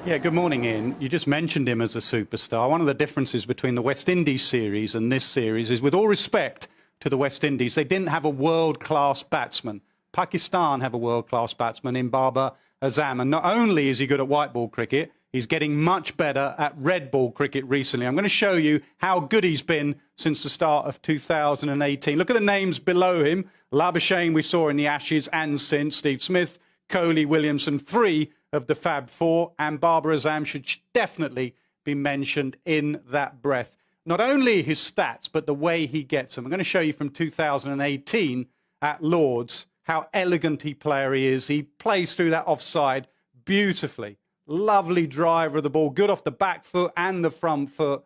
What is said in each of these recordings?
Yeah, good morning, Ian. You just mentioned him as a superstar. One of the differences between the West Indies series and this series is, with all respect to the West Indies, they didn't have a world-class batsman. Pakistan have a world-class batsman in Babar Azam. And not only is he good at white ball cricket, he's getting much better at red ball cricket recently. I'm going to show you how good he's been since the start of 2018. Look at the names below him. Labuschagne we saw in the Ashes and since. Steve Smith, Kohli, Williamson, three of the Fab Four, and Babar Azam should definitely be mentioned in that breath. Not only his stats, but the way he gets them. I'm going to show you from 2018 at Lord's how elegant a player he is. He plays through that offside beautifully. Lovely driver of the ball, good off the back foot and the front foot.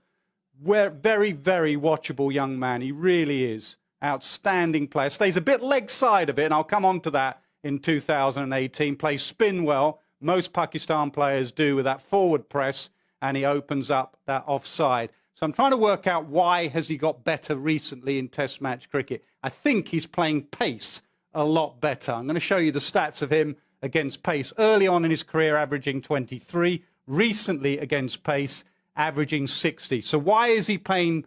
Very, very watchable young man. He really is. Outstanding player. Stays a bit leg side of it, and I'll come on to that in 2018. Plays spin well. Most Pakistan players do with that forward press, and he opens up that offside. So I'm trying to work out why has he got better recently in Test match cricket. I think he's playing pace a lot better. I'm going to show you the stats of him against pace. Early on in his career, averaging 23. Recently against pace, averaging 60. So why is he playing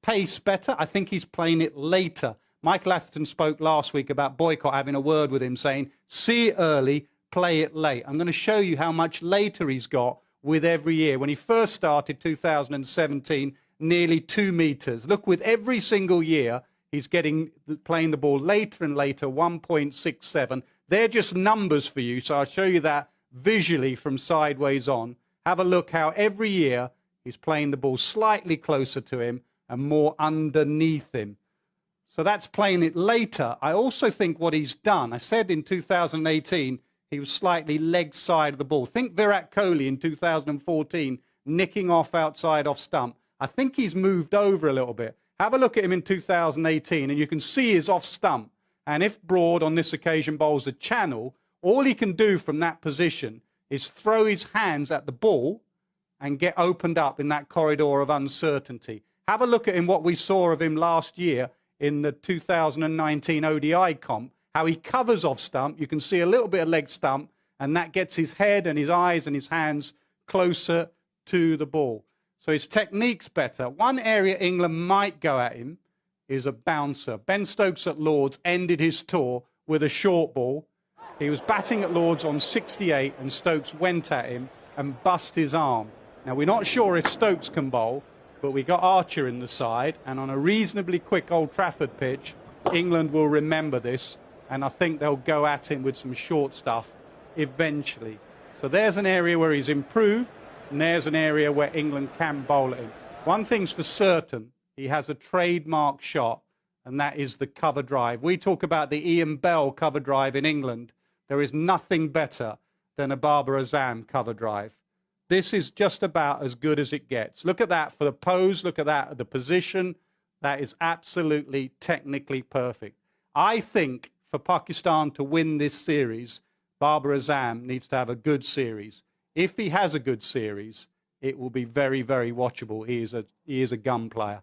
pace better? I think he's playing it later. Michael Atherton spoke last week about Boycott having a word with him saying, see it early, play it late. I'm going to show you how much later he's got with every year. When he first started, 2017, nearly 2 meters. Look, with every single year, he's playing the ball later and later, 1.67. They're just numbers for you, so I'll show you that visually from sideways on. Have a look how every year he's playing the ball slightly closer to him and more underneath him. So that's playing it later. I also think what he's done, I said in 2018, he was slightly leg side of the ball. Think Virat Kohli in 2014, nicking off outside off stump. I think he's moved over a little bit. Have a look at him in 2018, and you can see his off stump. And if Broad on this occasion bowls a channel, all he can do from that position is throw his hands at the ball and get opened up in that corridor of uncertainty. Have a look at him, what we saw of him last year in the 2019 ODI comp, how he covers off stump. You can see a little bit of leg stump, and that gets his head and his eyes and his hands closer to the ball. So his technique's better. One area England might go at him is a bouncer. Ben Stokes at Lord's ended his tour with a short ball. He was batting at Lord's on 68, and Stokes went at him and bust his arm. Now, we're not sure if Stokes can bowl, but we got Archer in the side, and on a reasonably quick Old Trafford pitch, England will remember this, and I think they'll go at him with some short stuff eventually. So there's an area where he's improved, and there's an area where England can bowl at him. One thing's for certain, he has a trademark shot, and that is the cover drive. We talk about the Ian Bell cover drive in England. There is nothing better than a Babar Azam cover drive. This is just about as good as it gets. Look at that for the pose. Look at that, the position. That is absolutely technically perfect. I think for Pakistan to win this series, Babar Azam needs to have a good series. If he has a good series, it will be very, very watchable. He is a gun player.